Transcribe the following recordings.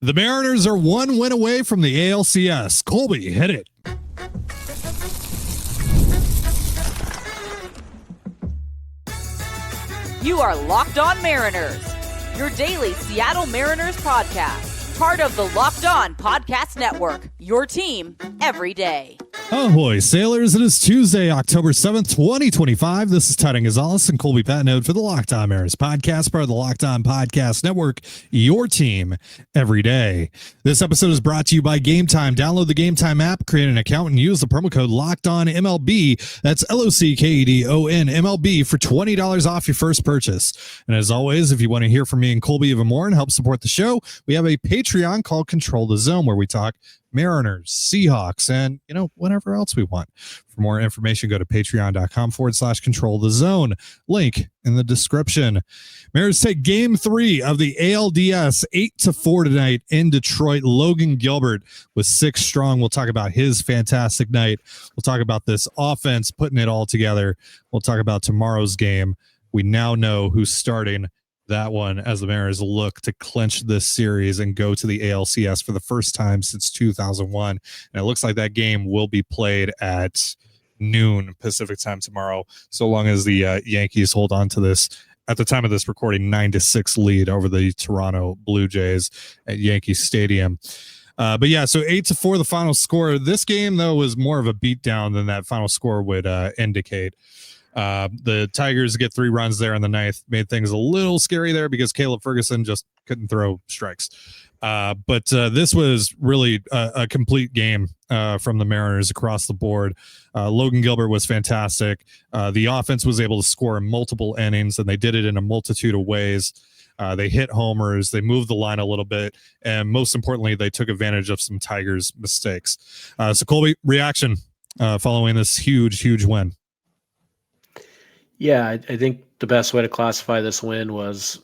The Mariners are one win away from the ALCS. Colby, hit it. You are Locked On Mariners, your daily Seattle Mariners podcast. Part of the Locked On Podcast Network, your team every day. Ahoy, sailors. It is Tuesday, October 7th, 2025. This is Tudding Gonzalez and Colby Patnode for the Locked On Mariners podcast, part of the Locked On Podcast Network, your team every day. This episode is brought to you by Gametime. Download the Gametime app, create an account, and use the promo code LOCKEDONMLB. That's LOCKEDON MLB for $20 off your first purchase. And as always, if you want to hear from me and Colby even more and help support the show, we have a Patreon called Control the Zone, where we talk Mariners, Seahawks, and, whatever else we want. For more information, go to patreon.com/control the zone. Link in the description. Mariners take game 3 of the ALDS 8-4 tonight in Detroit. Logan Gilbert was 6 strong. We'll talk about his fantastic night. We'll talk about this offense, putting it all together. We'll talk about tomorrow's game. We now know who's starting that one as the Mariners look to clinch this series and go to the ALCS for the first time since 2001. And it looks like that game will be played at noon Pacific time tomorrow, so long as the Yankees hold on to this, at the time of this recording, 9-6 lead over the Toronto Blue Jays at Yankee Stadium. But yeah, so 8-4 the final score. This game, though, was more of a beatdown than that final score would indicate. The Tigers get 3 runs there in the 9th, made things a little scary there because Caleb Ferguson just couldn't throw strikes. But this was really a complete game from the Mariners across the board. Logan Gilbert was fantastic. The offense was able to score in multiple innings, and they did it in a multitude of ways. They hit homers, they moved the line a little bit, and most importantly, they took advantage of some Tigers mistakes. So Colby, reaction following this huge win. Yeah, I think the best way to classify this win was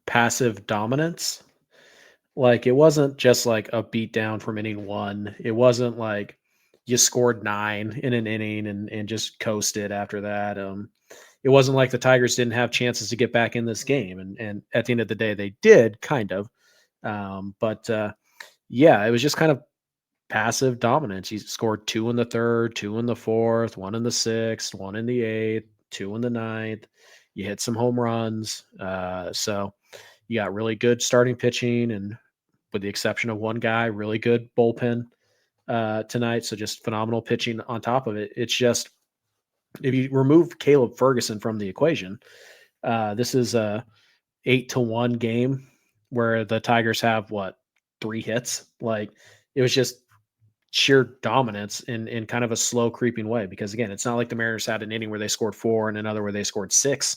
passive dominance. Like, it wasn't just like a beatdown from inning 1. It wasn't like you scored 9 in an inning and just coasted after that. It wasn't like the Tigers didn't have chances to get back in this game. And at the end of the day, they did, kind of. Yeah, it was just kind of passive dominance. You scored 2 in the 3rd, 2 in the 4th, 1 in the 6th, 1 in the 8th. 2 in the 9th. You hit some home runs. So you got really good starting pitching, and with the exception of one guy, really good bullpen tonight. So just phenomenal pitching on top of it. It's just, if you remove Caleb Ferguson from the equation, this is a 8-1 game where the Tigers have 3 hits. Like, it was just sheer dominance in kind of a slow creeping way, because again, it's not like the Mariners had an inning where they scored 4 and another where they scored 6.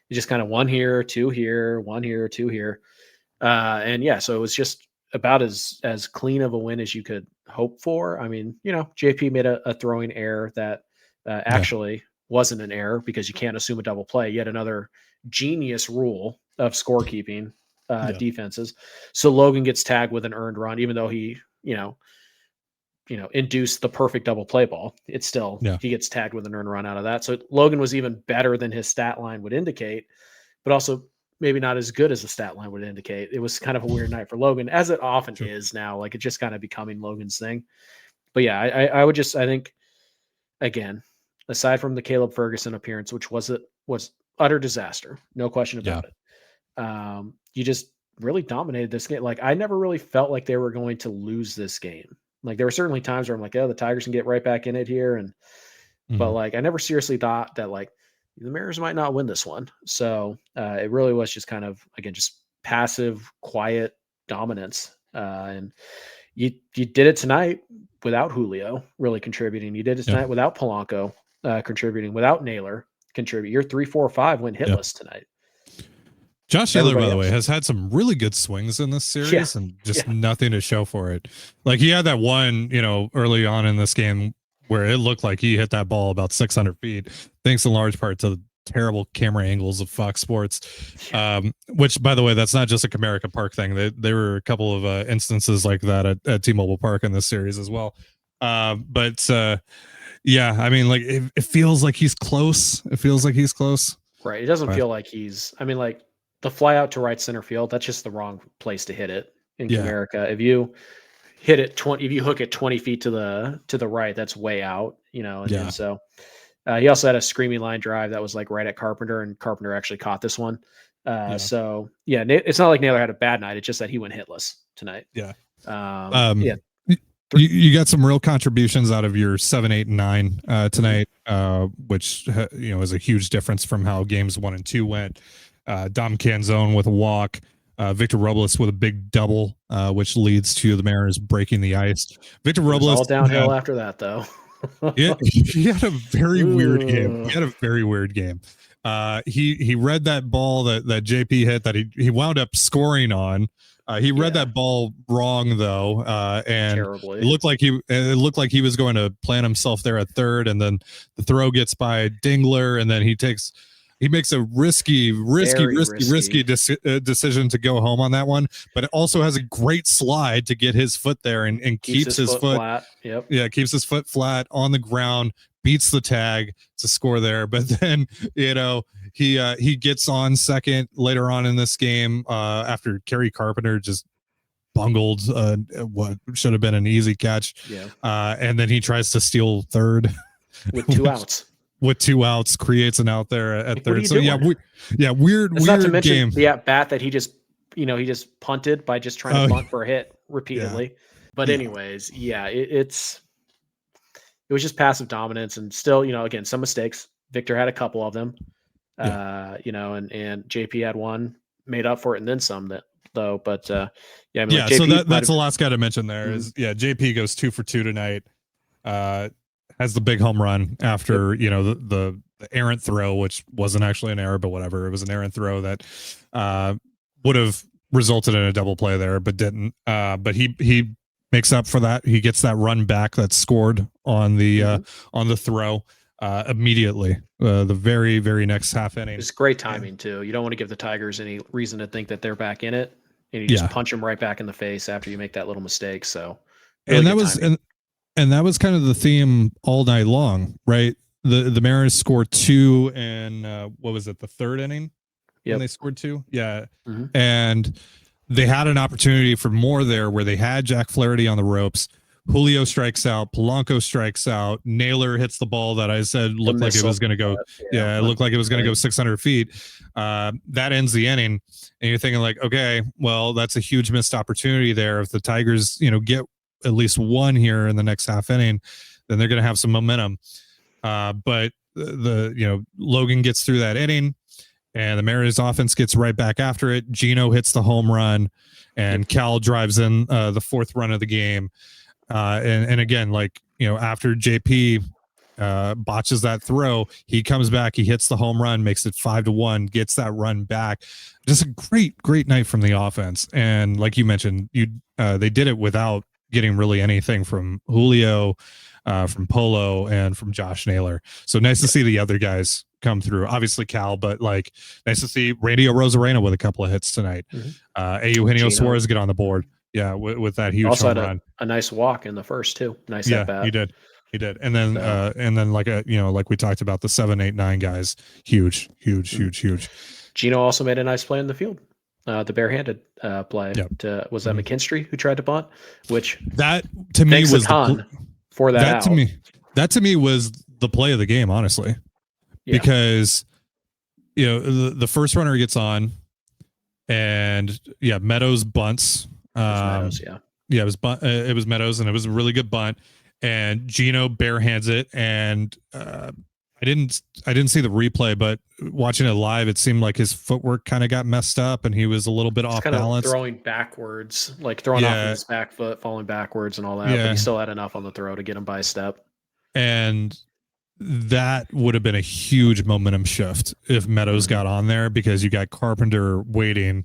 It's just kind of 1 here, 2 here, 1 here, 2 here. And yeah, so it was just about as clean of a win as you could hope for. I mean, JP made a throwing error that actually wasn't an error, because you can't assume a double play. Yet another genius rule of scorekeeping defenses. So Logan gets tagged with an earned run, even though he, induced the perfect double play ball. It's still, he gets tagged with an earned run out of that. So Logan was even better than his stat line would indicate, but also maybe not as good as the stat line would indicate. It was kind of a weird night for Logan, as it often is now. Like, it's just kind of becoming Logan's thing. But yeah, I think, again, aside from the Caleb Ferguson appearance, which was utter disaster, no question about it. You just really dominated this game. Like, I never really felt like they were going to lose this game. Like, there were certainly times where I'm like, the Tigers can get right back in it here. But like, I never seriously thought that, like, the Mariners might not win this one. So it really was just kind of, again, just passive, quiet dominance. And you did it tonight without Julio really contributing. You did it tonight without Polanco contributing, without Naylor contributing. Your 3, 4, 5 went hitless tonight. Josh Naylor, by the way, has had some really good swings in this series and just nothing to show for it. Like, he had that one, early on in this game where it looked like he hit that ball about 600 feet, thanks in large part to the terrible camera angles of Fox Sports, which, by the way, that's not just a Comerica Park thing. There were a couple of instances like that at T-Mobile Park in this series as well. Yeah, I mean, like, it feels like he's close. It feels like he's close. Right. It doesn't feel like he's, I mean, like, the fly out to right center field, that's just the wrong place to hit it. in Yeah. Comerica. If you hit it 20, if you hook it 20 feet to the right, that's way out, and so he also had a screaming line drive that was like right at Carpenter, and Carpenter actually caught this one. So yeah, it's not like Naylor had a bad night. It's just that he went hitless tonight. Yeah. Yeah. You got some real contributions out of your 7, 8, and 9 tonight, which is a huge difference from how games 1 and 2 went. Dom Canzone with a walk, Victor Robles with a big double, which leads to the Mariners breaking the ice. Victor Robles all downhill after that, though. Yeah, he had a very weird game. He read that ball that JP hit that he wound up scoring on. He read that ball wrong though, and terribly. It looked like he was going to plant himself there at third, and then the throw gets by Dingler, and then he makes a risky decision to go home on that one, but it also has a great slide to get his foot there and keeps his foot flat. Yep. Yeah, keeps his foot flat on the ground, beats the tag to score there. But then, he gets on second later on in this game after Kerry Carpenter just bungled what should have been an easy catch. Yeah. And then he tries to steal third with 2 outs. With 2 outs, creates an out there at third. So doing? Weird not to mention game. The at bat that he just punted by just trying to bunt for a hit repeatedly. Yeah. But anyways, it was just passive dominance, and still, again, some mistakes. Victor had a couple of them, and JP had one, made up for it, and then some though. But so that's the last guy to mention there is JP goes 2 for 2 tonight. Has the big home run after the errant throw, which wasn't actually an error, but whatever. It was an errant throw that would have resulted in a double play there, but didn't. But he makes up for that. He gets that run back that scored on the throw immediately. The very, very next half inning. It's great timing too. You don't want to give the Tigers any reason to think that they're back in it, and you just punch them right back in the face after you make that little mistake. So, really and that was kind of the theme all night long, right? The Mariners scored 2 in what was it, the third inning? When they scored 2? Yeah. Mm-hmm. And they had an opportunity for more there where they had Jack Flaherty on the ropes. Julio strikes out, Polanco strikes out, Naylor hits the ball that I said looked like it was going to go. It looked like it was going to go 600 feet. That ends the inning, and you're thinking like, okay, well, that's a huge missed opportunity there. If the Tigers, get at least one here in the next half inning, then they're going to have some momentum. But Logan gets through that inning, and the Mariners offense gets right back after it. Gino hits the home run, and Cal drives in the 4th run of the game. And again, after JP botches that throw, he comes back, he hits the home run, makes it 5-1, gets that run back. Just a great night from the offense. And like you mentioned, they did it without getting really anything from Julio, from Polo, and from Josh Naylor. So nice to see the other guys come through. Obviously Cal, but nice to see Randy Rosarena with a couple of hits tonight. Eugenio Suarez get on the board. Yeah, with that huge home run. A nice walk in the first too. Nice at bat. He did. And then like we talked about, the 7, 8, 9 guys, huge. Gino also made a nice play in the field. The barehanded play. Was that McKinstry who tried to bunt? Which that to me was a ton for that. That to me was the play of the game, honestly, because the first runner gets on, and Meadows bunts. It was Meadows, and it was a really good bunt, and Gino barehands it, and I didn't see the replay, but watching it live, it seemed like his footwork kind of got messed up, and he was a little bit off balance, throwing backwards, throwing off his back foot, falling backwards, and all that. But he still had enough on the throw to get him by a step. And that would have been a huge momentum shift if Meadows got on there, because you got Carpenter waiting.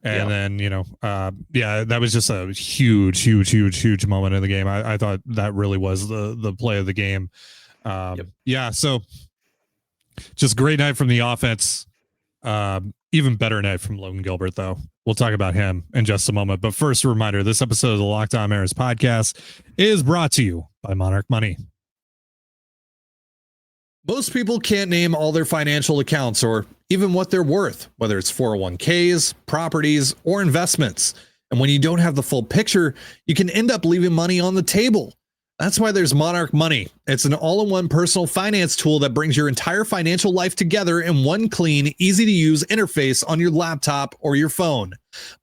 And then, that was just a huge moment in the game. I thought that really was the play of the game. So just great night from the offense. Even better night from Logan Gilbert, though. We'll talk about him in just a moment. But first, a reminder, this episode of the Locked On Mariners podcast is brought to you by Monarch Money. Most people can't name all their financial accounts or even what they're worth, whether it's 401ks, properties, or investments. And when you don't have the full picture, you can end up leaving money on the table. That's why there's Monarch Money. It's an all-in-one personal finance tool that brings your entire financial life together in one clean, easy-to-use interface on your laptop or your phone.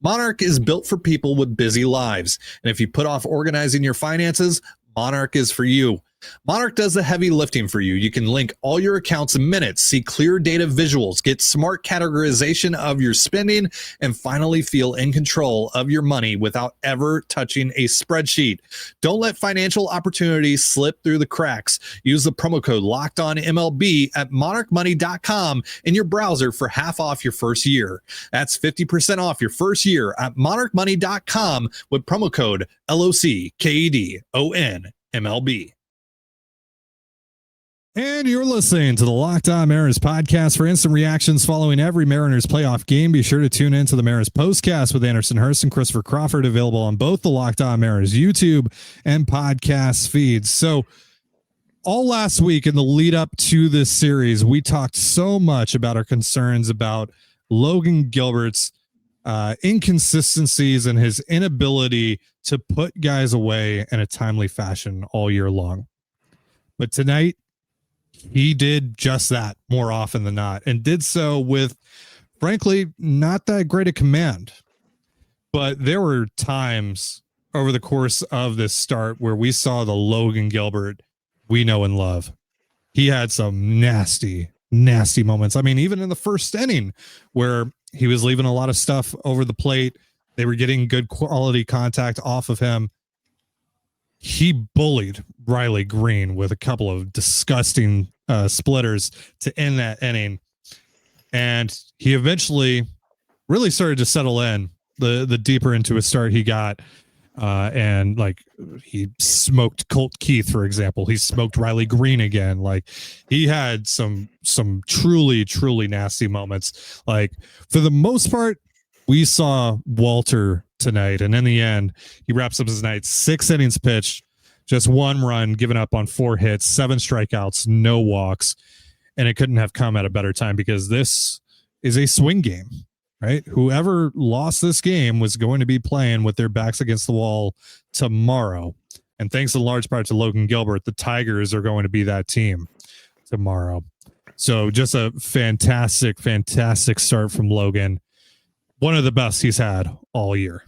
Monarch is built for people with busy lives. And if you put off organizing your finances, Monarch is for you. Monarch does the heavy lifting for you. You can link all your accounts in minutes, see clear data visuals, get smart categorization of your spending, and finally feel in control of your money without ever touching a spreadsheet. Don't let financial opportunities slip through the cracks. Use the promo code LOCKEDONMLB at monarchmoney.com in your browser for half off your first year. That's 50% off your first year at monarchmoney.com with promo code LOCKEDONMLB. And you're listening to the Locked On Mariners podcast. For instant reactions following every Mariners playoff game, be sure to tune in to the Mariners postcast with Anderson Hurst and Christopher Crawford, available on both the Locked On Mariners YouTube and podcast feeds. So all last week in the lead up to this series, we talked so much about our concerns about Logan Gilbert's inconsistencies and his inability to put guys away in a timely fashion all year long. But tonight, he did just that more often than not, and did so with, frankly, not that great a command. But there were times over the course of this start where we saw the Logan Gilbert we know and love. He had some nasty moments. I mean, even in the first inning where he was leaving a lot of stuff over the plate, they were getting good quality contact off of him. He bullied Riley Green with a couple of disgusting splitters to end that inning. And he eventually really started to settle in the deeper into his start he got. And like he smoked Colt Keith, for example. He smoked Riley Green again. Like he had some truly nasty moments. Like for the most part, we saw Walter tonight, and in the end, he wraps up his night 6 innings pitched, just 1 run given up on 4 hits, 7 strikeouts, no walks, and it couldn't have come at a better time because this is a swing game, right? Whoever lost this game was going to be playing with their backs against the wall tomorrow, and thanks in large part to Logan Gilbert, the Tigers are going to be that team tomorrow. So just a fantastic start from Logan. One of the best he's had all year.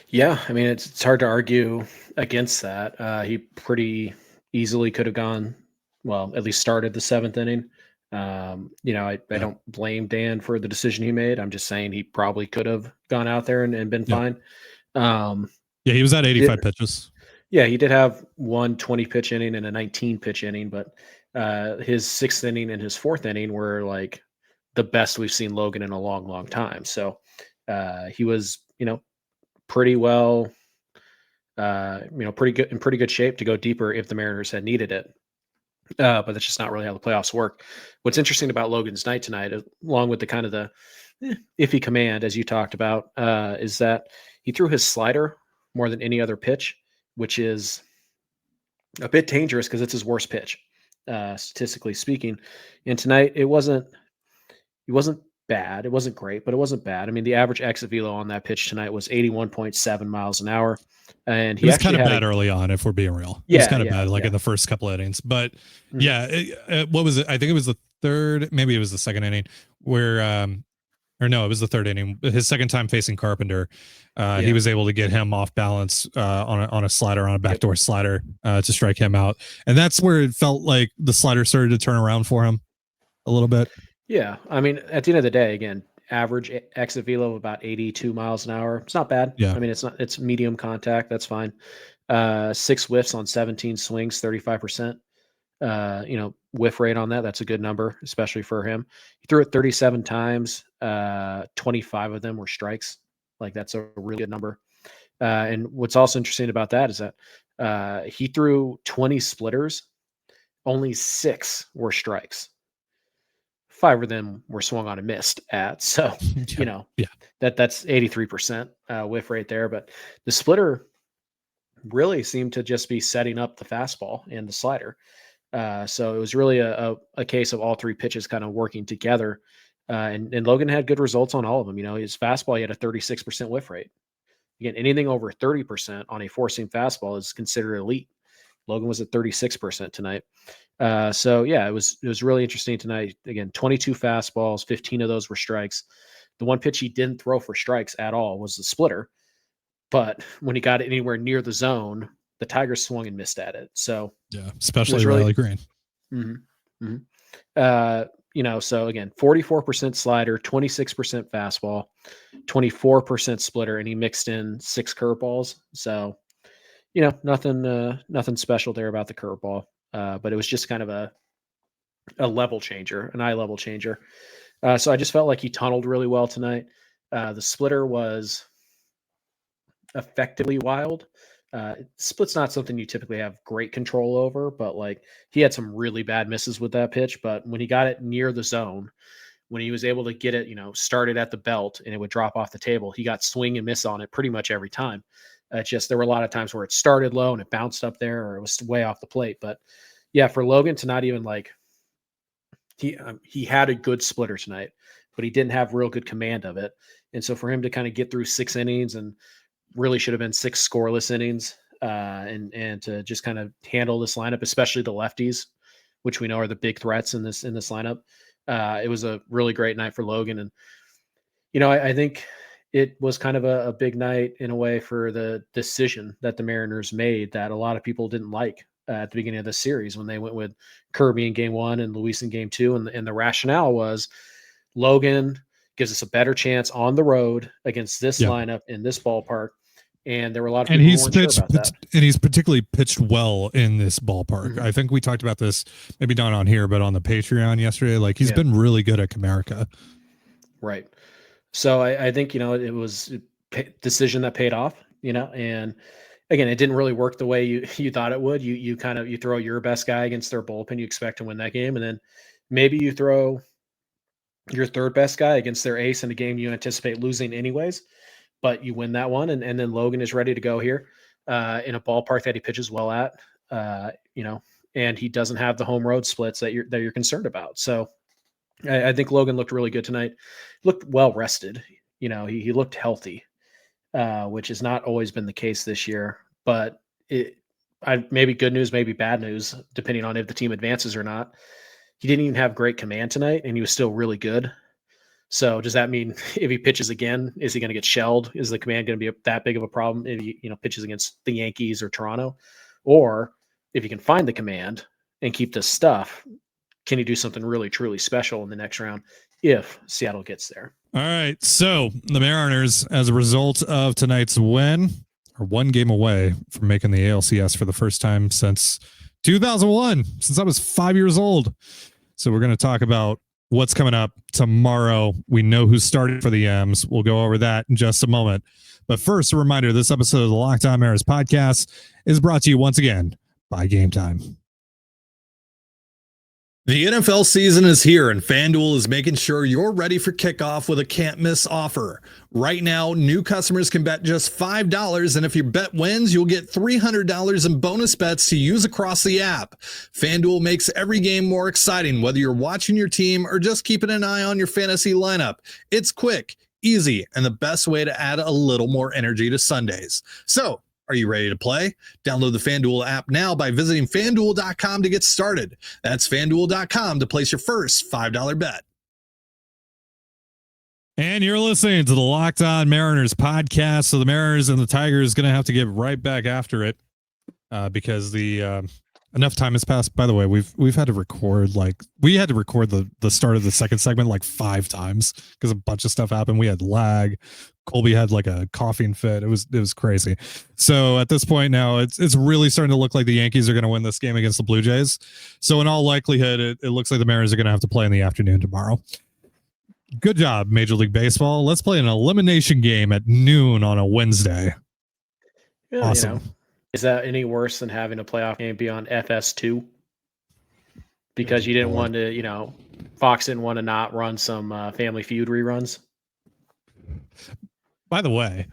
Yeah, I mean, it's hard to argue against that. He pretty easily could have gone, well, at least started the 7th inning. I don't blame Dan for the decision he made. I'm just saying he probably could have gone out there and been fine. He was at 85 pitches. Yeah, he did have 1 20-pitch inning and a 19-pitch inning, but his 6th inning and his 4th inning were like the best we've seen Logan in a long time. So he was, pretty well, pretty good shape to go deeper if the Mariners had needed it. But that's just not really how the playoffs work. What's interesting about Logan's night tonight, along with the kind of the iffy command, as you talked about, is that he threw his slider more than any other pitch, which is a bit dangerous because it's his worst pitch, statistically speaking. And tonight it wasn't bad. It wasn't great, but it wasn't bad. I mean, the average exit velo on that pitch tonight was 81.7 miles an hour. And he was kind of bad early on, if we're being real. It was kind of bad, in the first couple of innings. But what was it? I think it was the third, maybe it was the second inning where, it was the third inning. His second time facing Carpenter, he was able to get him off balance on a slider, on a backdoor slider to strike him out. And that's where it felt like the slider started to turn around for him a little bit. Yeah. I mean, at the end of the day, again, average exit velo of about 82 miles an hour. It's not bad. Yeah. I mean, it's medium contact. That's fine. 6 whiffs on 17 swings, 35%. Whiff rate on that. That's a good number, especially for him. He threw it 37 times. 25 of them were strikes. Like that's a really good number. And what's also interesting about that is that he threw 20 splitters. Only 6 were strikes. 5 of them were swung on and missed at. So, that's 83% whiff rate there. But the splitter really seemed to just be setting up the fastball and the slider. So it was really a case of all 3 pitches kind of working together And Logan had good results on all of them. His fastball, he had a 36% whiff rate. Again, anything over 30% on a four-seam fastball is considered elite. Logan was at 36% tonight. So yeah, it was really interesting tonight. Again, 22 fastballs, 15 of those were strikes. The one pitch he didn't throw for strikes at all was the splitter. But when he got it anywhere near the zone, the Tigers swung and missed at it. So yeah, especially Riley Green. Mm-hmm, mm-hmm. So again, 44% slider, 26% fastball, 24% splitter, and he mixed in 6 curveballs. So, nothing special there about the curveball. But it was just kind of a level changer, an eye level changer. So I just felt like he tunneled really well tonight. The splitter was effectively wild. Split's not something you typically have great control over, but like he had some really bad misses with that pitch. But when he got it near the zone, when he was able to get it, started at the belt and it would drop off the table, he got swing and miss on it pretty much every time. There were a lot of times where it started low and it bounced up there, or it was way off the plate. But yeah, for Logan to not even he had a good splitter tonight, but he didn't have real good command of it. And so for him to kind of get through 6 innings, and really should have been 6 scoreless innings, and to just kind of handle this lineup, especially the lefties, which we know are the big threats in this lineup. It was a really great night for Logan. And, I think it was kind of a big night in a way for the decision that the Mariners made that a lot of people didn't like at the beginning of the series when they went with Kirby in game 1 and Luis in game 2. And the rationale was Logan gives us a better chance on the road against this lineup in this ballpark. And there were a lot of people who weren't sure about that. And he's particularly pitched well in this ballpark. Mm-hmm. I think we talked about this, maybe not on here, but on the Patreon yesterday. Like he's been really good at Comerica. Right. So I think, it was a decision that paid off, and again, it didn't really work the way you thought it would. You throw your best guy against their bullpen, you expect to win that game. And then maybe you throw your third best guy against their ace in a game you anticipate losing anyways, but you win that one. And then Logan is ready to go here in a ballpark that he pitches well at, and he doesn't have the home road splits that you're concerned about. So I think Logan looked really good tonight. Looked well rested. He looked healthy, which has not always been the case this year. But maybe good news, maybe bad news, depending on if the team advances or not. He didn't even have great command tonight, and he was still really good. So does that mean if he pitches again, is he going to get shelled? Is the command going to be that big of a problem if he pitches against the Yankees or Toronto? Or if he can find the command and keep this stuff, can he do something really, truly special in the next round if Seattle gets there? All right. So the Mariners, as a result of tonight's win, are 1 game away from making the ALCS for the first time since 2001, since I was 5 years old. So we're going to talk about what's coming up tomorrow. We know who's starting for the M's. We'll go over that in just a moment. But first, a reminder, this episode of the Locked On Mariners podcast is brought to you once again by Gametime. The NFL season is here, and FanDuel is making sure you're ready for kickoff with a can't-miss offer. Right now, new customers can bet just $5, and if your bet wins, you'll get $300 in bonus bets to use across the app. FanDuel makes every game more exciting, whether you're watching your team or just keeping an eye on your fantasy lineup. It's quick, easy, and the best way to add a little more energy to Sundays. So, are you ready to play? Download the FanDuel app now by visiting FanDuel.com to get started. That's FanDuel.com to place your first $5 bet. And you're listening to the Locked On Mariners podcast. So the Mariners and the Tigers going to have to get right back after it because the enough time has passed. By the way, we've had to record we had to record the start of the second segment 5 times because a bunch of stuff happened. We had lag. Colby had a coughing fit. It was crazy. So at this point now, it's really starting to look like the Yankees are going to win this game against the Blue Jays. So in all likelihood, it looks like the Mariners are going to have to play in the afternoon tomorrow. Good job, Major League Baseball. Let's play an elimination game at noon on a Wednesday. Yeah, awesome. Is that any worse than having a playoff game be on FS2? Because you didn't want to, Fox didn't want to not run some Family Feud reruns. By the way,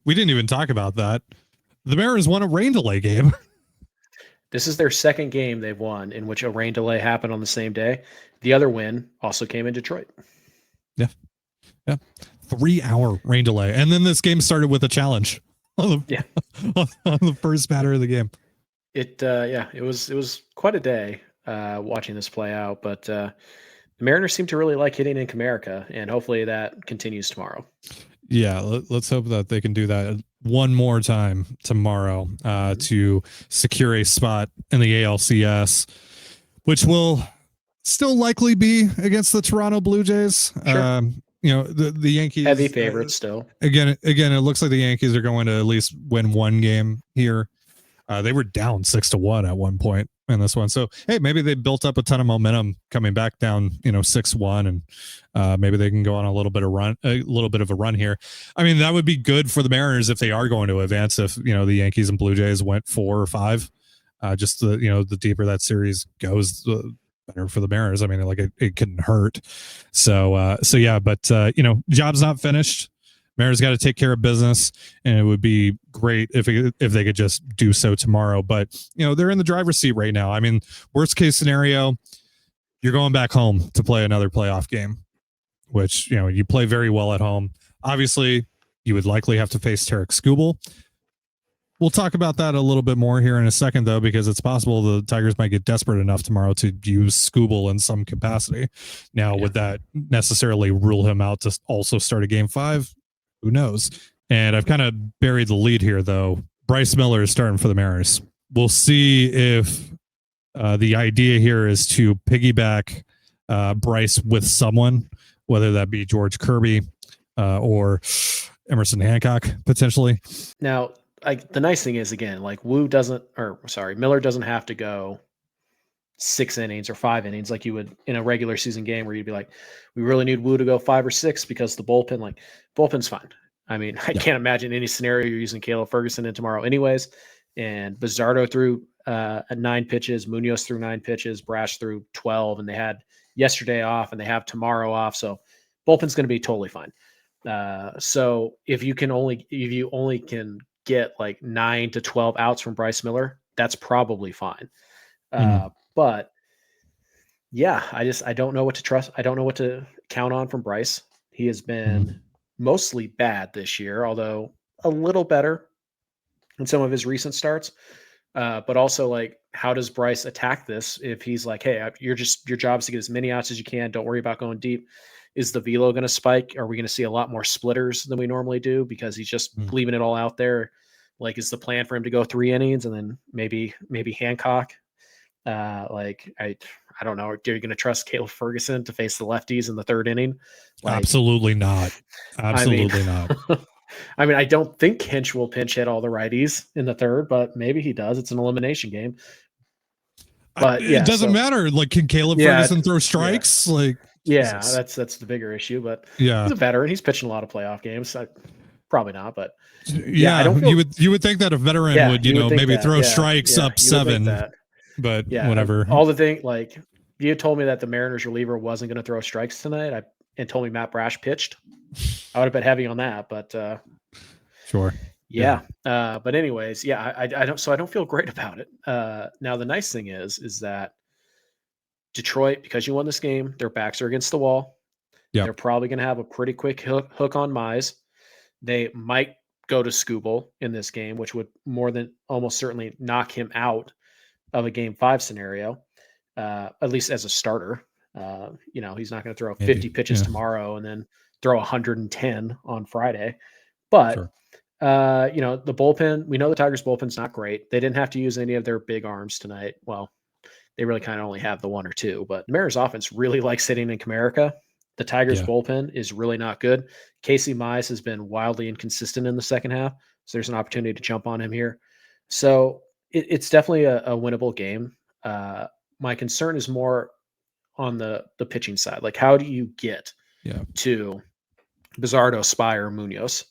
we didn't even talk about that. The Mariners won a rain delay game. This is their second game they've won in which a rain delay happened on the same day. The other win also came in Detroit. Yeah. 3-hour rain delay. And then this game started with a challenge on the first batter of the game. It was quite a day watching this play out, but the Mariners seem to really like hitting in Comerica, and hopefully that continues tomorrow. Yeah, let's hope that they can do that one more time tomorrow to secure a spot in the ALCS, which will still likely be against the Toronto Blue Jays. Sure. The Yankees heavy favorites still. Again, it looks like the Yankees are going to at least win one game here. They were down 6-1 at one point in this one. So, hey, maybe they built up a ton of momentum coming back down, 6-1, and maybe they can go on a little bit of a run here. I mean, that would be good for the Mariners if they are going to advance. If the Yankees and Blue Jays went 4 or 5, just the deeper that series goes, the better for the Mariners. I mean, like it couldn't hurt. So yeah, but job's not finished. Mariners got to take care of business, and it would be great if they could just do so tomorrow. But they're in the driver's seat right now. I mean, worst case scenario, you're going back home to play another playoff game, which you play very well at home. Obviously, you would likely have to face Tarek Skubal. We'll talk about that a little bit more here in a second, though, because it's possible the Tigers might get desperate enough tomorrow to use Skubal in some capacity. Now, would that necessarily rule him out to also start a game 5? Who knows? And I've kind of buried the lead here, though. Bryce Miller is starting for the Mariners. We'll see if the idea here is to piggyback Bryce with someone, whether that be George Kirby or Emerson Hancock, potentially. Now, the nice thing is, again, like Miller doesn't have to go 6 innings or 5 innings like you would in a regular season game where you'd be like, we really need Wu to go 5 or 6 because the bullpen's fine. I mean, I can't imagine any scenario you're using Caleb Ferguson in tomorrow anyways. And Bizzardo threw 9 pitches, Munoz threw 9 pitches, Brash threw 12, and they had yesterday off and they have tomorrow off. So bullpen's going to be totally fine. So if you only can get like 9 to 12 outs from Bryce Miller, that's probably fine. But yeah, I don't know what to trust. I don't know what to count on from Bryce. He has been mostly bad this year, although a little better in some of his recent starts. But also, like, how does Bryce attack this if he's like, hey, your job is to get as many outs as you can. Don't worry about going deep. Is the velo going to spike? Are we going to see a lot more splitters than we normally do because he's just leaving it all out there? Like, is the plan for him to go 3 innings and then maybe Hancock? I don't know. Are you going to trust Caleb Ferguson to face the lefties in the 3rd inning? Absolutely not. Absolutely not. I mean, I don't think Hinch will pinch hit all the righties in the 3rd, but maybe he does. It's an elimination game. But it doesn't matter. Like, can Caleb Ferguson throw strikes? That's the bigger issue. But he's a veteran. He's pitching a lot of playoff games. Probably not, but you would think that a veteran would maybe throw strikes up 7. But whatever. All the thing, like, you had told me that the Mariners reliever wasn't going to throw strikes tonight, and told me Matt Brash pitched, I would have been heavy on that. But sure. Yeah. But anyways, I don't feel great about it. Now the nice thing is that Detroit, because you won this game, their backs are against the wall. They're probably going to have a pretty quick hook on Mize. They might go to Skubal in this game, which would more than almost certainly knock him out of a game 5 scenario, at least as a starter. He's not going to throw 50 pitches tomorrow and then throw 110 on Friday. But, the bullpen, we know the Tigers bullpen's not great. They didn't have to use any of their big arms tonight. Well, they really kind of only have the 1 or 2, but the Mariners offense really likes sitting in Comerica. The Tigers bullpen is really not good. Casey Mize has been wildly inconsistent in the second half. So there's an opportunity to jump on him here. So it's definitely a winnable game. My concern is more on the pitching side. Like, how do you get to Bizzardo, Spire, Munoz?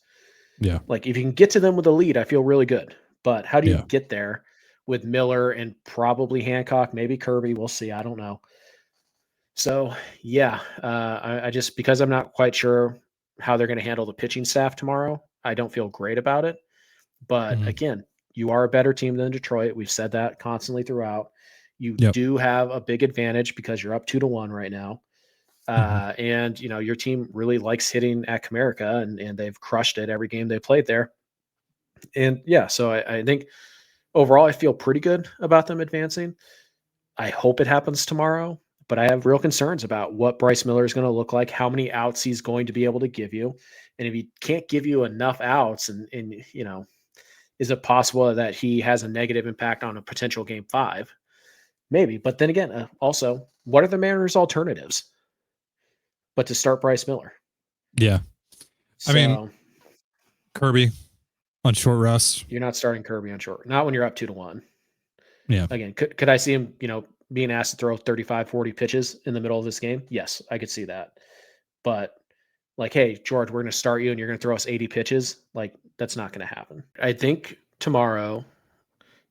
Yeah. Like, if you can get to them with a lead, I feel really good. But how do you get there with Miller and probably Hancock, maybe Kirby? We'll see. I don't know. So, I just, because I'm not quite sure how they're going to handle the pitching staff tomorrow, I don't feel great about it. But again, you are a better team than Detroit. We've said that constantly throughout. You do have a big advantage because you're up 2-1 right now. And, your team really likes hitting at Comerica, and they've crushed it every game they played there. And yeah, so I think overall, I feel pretty good about them advancing. I hope it happens tomorrow, but I have real concerns about what Bryce Miller is going to look like, how many outs he's going to be able to give you. And if he can't give you enough outs and is it possible that he has a negative impact on a potential game 5? Maybe. But then again, also, what are the Mariners' alternatives but to start Bryce Miller? Yeah. So, I mean, Kirby on short rest. You're not starting Kirby on short. Not when you're up 2-1. Yeah. Again, could I see him, being asked to throw 35, 40 pitches in the middle of this game? Yes, I could see that. But like, hey, George, we're going to start you and you're going to throw us 80 pitches. Like, that's not going to happen. I think tomorrow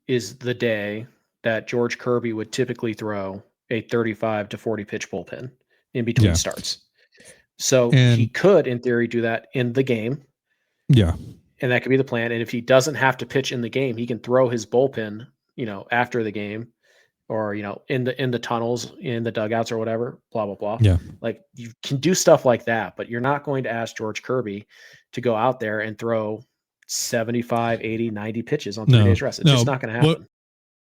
is the day that George Kirby would typically throw a 35 to 40 pitch bullpen in between starts. So he could, in theory, do that in the game. Yeah. And that could be the plan. And if he doesn't have to pitch in the game, he can throw his bullpen, after the game or, in the tunnels, in the dugouts or whatever, blah, blah, blah. Yeah. Like, you can do stuff like that, but you're not going to ask George Kirby to go out there and throw 75, 80, 90 pitches on 3 days rest. It's just not going to happen. What I'm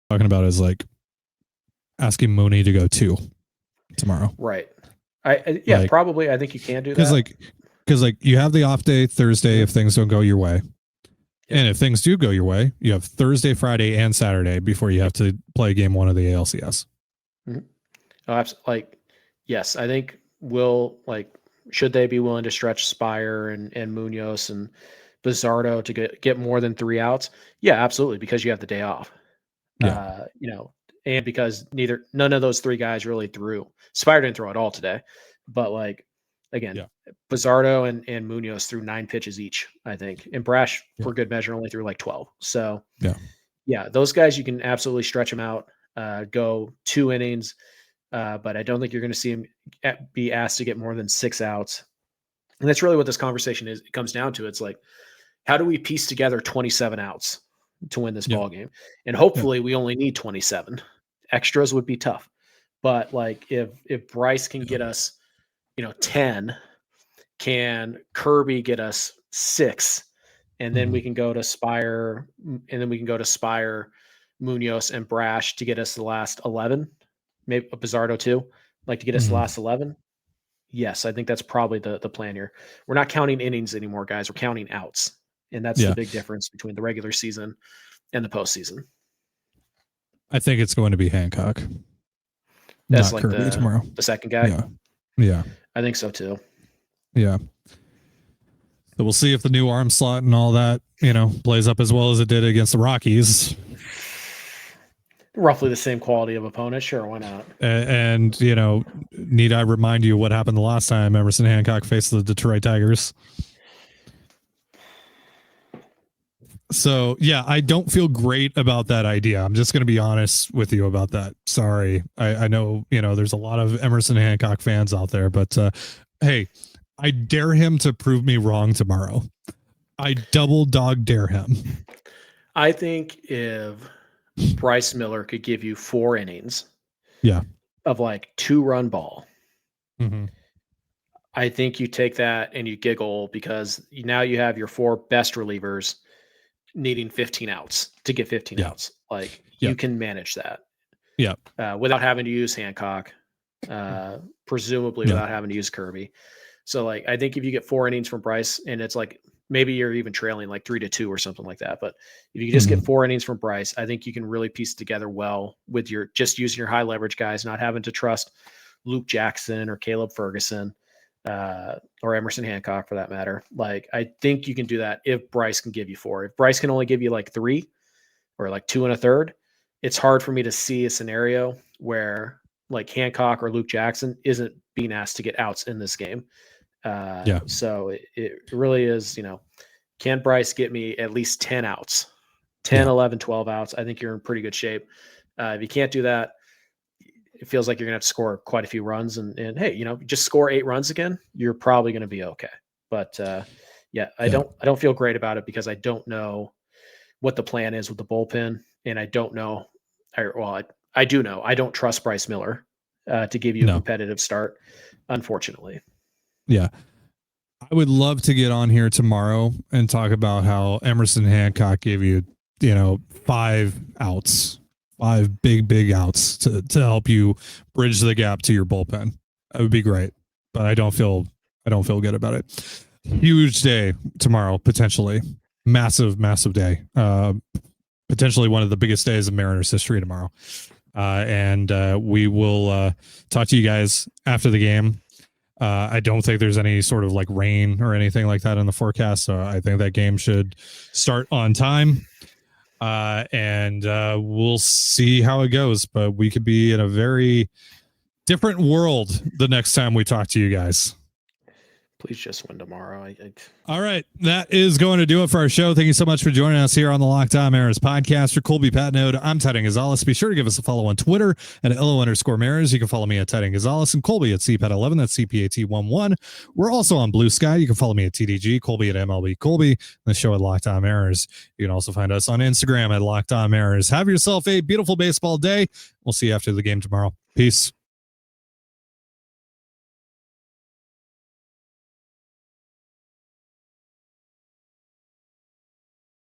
talking about is like asking Mooney to go 2 tomorrow. Right. Probably. I think you can do that. Because you have the off day Thursday if things don't go your way. And if things do go your way, you have Thursday, Friday, and Saturday before you have to play game 1 of the ALCS. Mm-hmm. Oh, absolutely. Yes, I think should they be willing to stretch Spire and Munoz and Bizzardo to get more than 3 outs? Yeah, absolutely, because you have the day off. Yeah. And because none of those 3 guys really threw. Spire didn't throw at all today, but Bizzardo and Munoz threw 9 pitches each, I think. And Brash, for good measure, only threw 12. So, those guys, you can absolutely stretch them out, go 2 innings. But I don't think you're going to see him be asked to get more than 6 outs. And that's really what this conversation is. It comes down to. It's like, how do we piece together 27 outs to win this ball game? And hopefully we only need 27. Extras would be tough. But if Bryce can get us, 10, can Kirby get us 6? And then we can go to Spire, Munoz, and Brash to get us the last 11. Maybe a Bizzardo too, to get us the last 11. Yes, I think that's probably the plan here. We're not counting innings anymore, guys. We're counting outs. And that's the big difference between the regular season and the postseason. I think it's going to be Hancock. That's not Kirby tomorrow. The second guy? Yeah. I think so too. Yeah. So we'll see if the new arm slot and all that, plays up as well as it did against the Rockies. Roughly the same quality of opponent. Sure, why not? And need I remind you what happened the last time Emerson Hancock faced the Detroit Tigers? So, I don't feel great about that idea. I'm just going to be honest with you about that. Sorry. I know, there's a lot of Emerson Hancock fans out there, but hey, I dare him to prove me wrong tomorrow. I double dog dare him. I think if Bryce Miller could give you 4 innings of 2-run ball, I think you take that and you giggle because now you have your 4 best relievers needing 15 outs to get 15 outs. You can manage that. Without having to use Hancock, presumably without having to use Kirby. So I think if you get 4 innings from Bryce and it's maybe you're even trailing 3-2 or something like that. But if you just get 4 innings from Bryce, I think you can really piece together well with just using your high leverage guys, not having to trust Luke Jackson or Caleb Ferguson, or Emerson Hancock for that matter. I think you can do that if Bryce can give you 4. If Bryce can only give you 3 or 2 1/3, it's hard for me to see a scenario where Hancock or Luke Jackson isn't being asked to get outs in this game. So it really is, can Bryce get me at least 10 outs, 10, 11, 12 outs? I think you're in pretty good shape. If you can't do that, it feels like you're gonna have to score quite a few runs and hey, just score 8 runs again, you're probably going to be okay. But I don't feel great about it because I don't know what the plan is with the bullpen. And I don't know, I do know, I don't trust Bryce Miller to give you a competitive start, unfortunately. Yeah. I would love to get on here tomorrow and talk about how Emerson Hancock gave you, 5 outs, 5 big outs to help you bridge the gap to your bullpen. That would be great, but I don't feel good about it. Huge day tomorrow, potentially massive day. Potentially one of the biggest days of Mariners history tomorrow. And we will talk to you guys after the game. I don't think there's any sort of like rain or anything like that in the forecast. So I think that game should start on time. And we'll see how it goes. But we could be in a very different world the next time we talk to you guys. Please just win tomorrow. All right. That is going to do it for our show. Thank you so much for joining us here on the Locked On Mariners podcast. For Colby Patnode, I'm Teddy Gonzalez. Be sure to give us a follow on Twitter at @LO_Mariners. You can follow me at Teddy Gonzalez and Colby at CPAT11. That's CPAT11. We're also on Blue Sky. You can follow me at TDG, Colby at MLB Colby, and the show at Locked On Mariners. You can also find us on Instagram at Locked On Mariners. Have yourself a beautiful baseball day. We'll see you after the game tomorrow. Peace.